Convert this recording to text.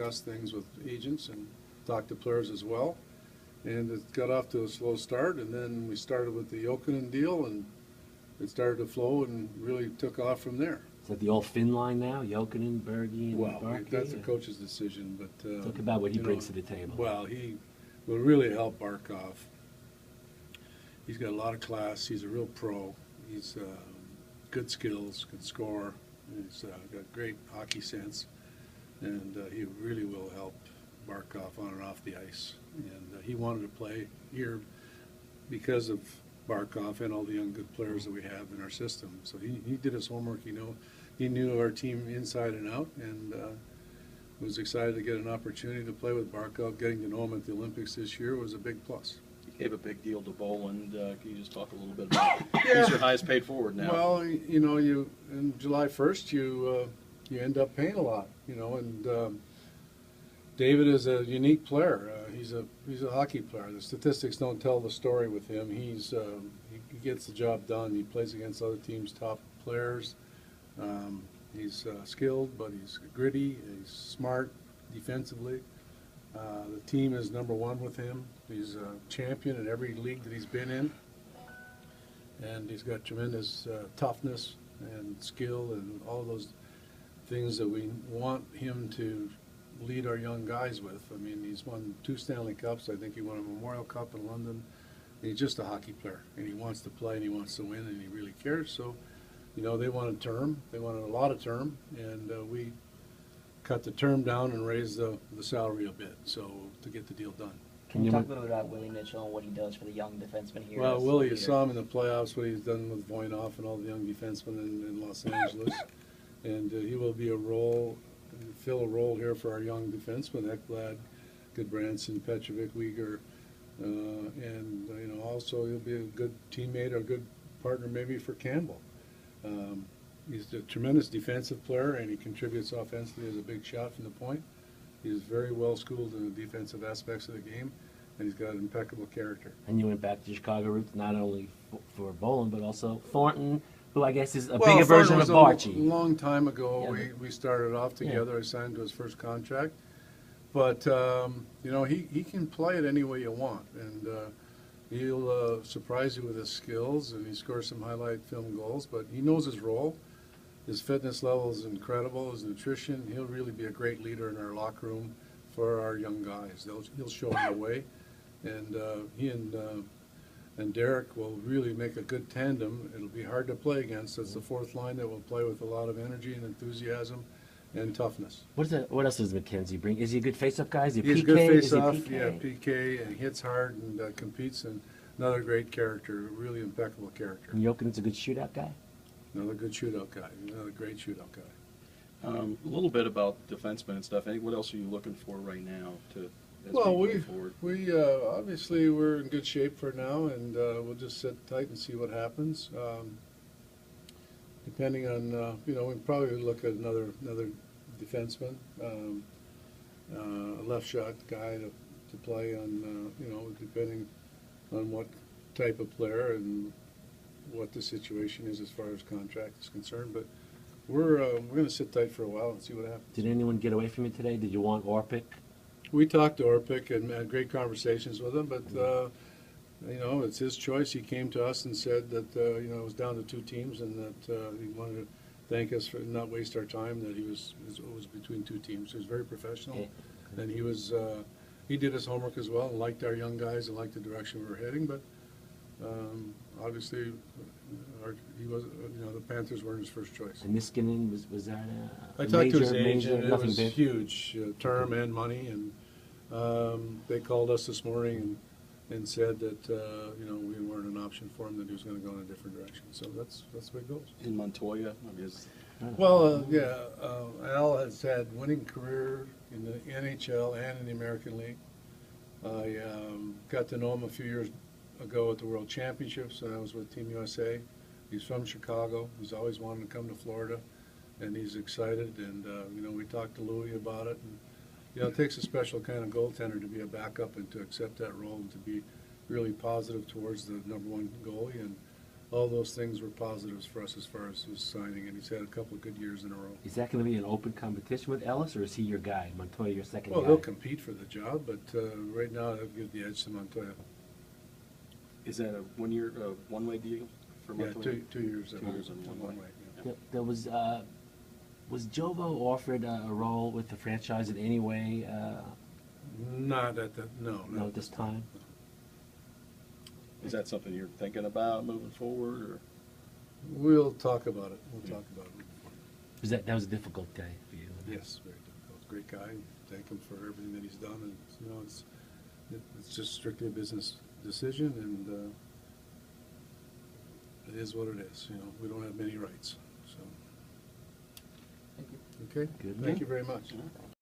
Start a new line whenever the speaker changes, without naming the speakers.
discuss things with agents and talk to players as well. And it got off to a slow start, and then we started with the Jokinen deal, and it started to flow and really took off from there.
Is that the old Finn line now? Jokinen, Berge, and Barkey?
That's a coach's decision, but
talk about what he brings to the table.
Well, he will really help Barkov. He's got a lot of class. He's a real pro. He's good skills, can score. He's got great hockey sense, and he really will help Barkov on and off the ice. And he wanted to play here because of Barkov and all the young good players that we have in our system. So he did his homework. He knew our team inside and out, and was excited to get an opportunity to play with Barkov. Getting to know him at the Olympics this year was a big plus.
You gave a big deal to Bolland. Can you just talk a little bit about it? He's your highest paid forward now.
Well, you in July 1st, you end up paying a lot, and David is a unique player. He's a hockey player. The statistics don't tell the story with him. He gets the job done. He plays against other teams' top players. He's skilled, but he's gritty. He's smart defensively. The team is #1 with him. He's a champion in every league that he's been in, and he's got tremendous toughness and skill and all those things that we want him to lead our young guys with. I mean, he's won 2 Stanley Cups. I think he won a Memorial Cup in London. He's just a hockey player, and he wants to play, and he wants to win, and he really cares. So, they wanted term. They wanted a lot of term, and we cut the term down and raised the salary a bit, so to get the deal done.
Can you talk a little bit about Willie Mitchell and what he does for the young defensemen here?
Well, Willie, you saw him in the playoffs, what he's done with Voinov and all the young defensemen in Los Angeles, and he will be fill a role here for our young defensemen, Ekblad, Goodbranson, Petrovic, Uyghur, and also he'll be a good teammate or a good partner maybe for Campbell. He's a tremendous defensive player, and he contributes offensively as a big shot from the point. He's very well schooled in the defensive aspects of the game, and he's got impeccable character.
And you went back to Chicago roots not only for Bolland, but also Thornton, who I guess is a bigger version of Barchi.
A long time ago, we started off together. I signed to his first contract. But, he can play it any way you want. And he'll surprise you with his skills, and he scores some highlight film goals. But he knows his role. His fitness level is incredible. His nutrition, he'll really be a great leader in our locker room for our young guys. He'll show them the way. And he and Derek will really make a good tandem. It'll be hard to play against. It's the fourth line that will play with a lot of energy and enthusiasm and toughness.
What else does MacKenzie bring? Is he a good face-up guy? Is he
He's
PK?
a good face-off.
PK?
Yeah, PK, and he hits hard and competes. And another great character, really impeccable character.
And Jokinen's a good shootout guy?
Another good shootout guy. Another great shootout guy.
A little bit about defensemen and stuff. What else are you looking for right now as
Well,
we go forward?
we obviously we're in good shape for now, and we'll just sit tight and see what happens. Depending on, we'll probably look at another defenseman, a left shot guy to play on, depending on what type of player and what the situation is as far as contract is concerned. But we're going to sit tight for a while and see what happens.
Did anyone get away from you today? Did you want Orpik?
We talked to Orpik and had great conversations with him, but it's his choice. He came to us and said that it was down to 2 teams, and that he wanted to thank us for not waste our time. That it was between 2 teams. He was very professional, and he did his homework as well and liked our young guys and liked the direction we were heading. But obviously, the Panthers weren't his first choice.
And Niskanen, was that
I
a
talked
major,
to his agent. It
nothing
was
big?
huge, term and money, and they called us this morning and said that we weren't an option for him, that he was going to go in a different direction. So that's the way it goes.
In Montoya,
Well, Al has had winning career in the NHL and in the American League. I got to know him a few years ago at the World Championships, and I was with Team USA. He's from Chicago. He's always wanted to come to Florida, and he's excited. And we talked to Louis about it. And, it takes a special kind of goaltender to be a backup and to accept that role and to be really positive towards the #1 goalie. And all those things were positives for us as far as his signing, and he's had a couple of good years in a row.
Is that going to be an open competition with Ellis, or is he your guy, Montoya, your second
Well,
guy?
they'll compete for the job, but right now I'll give the edge to Montoya.
Is that a one-way deal for
Yeah,
Montoya?
2 years.
2 years and one way.
Yeah.
There was Jovo offered a role with the franchise in any way?
Not at the, no.
No, at this time?
Is that something you're thinking about moving forward, or?
We'll talk about it. We'll talk about it.
That was a difficult guy for you?
Yes, very difficult. Great guy. Thank him for everything that he's done, and it's just strictly a business decision, and it is what it is. We don't have many rights, so.
Thank you.
Okay.
Good.
Thank you very much.
Yeah.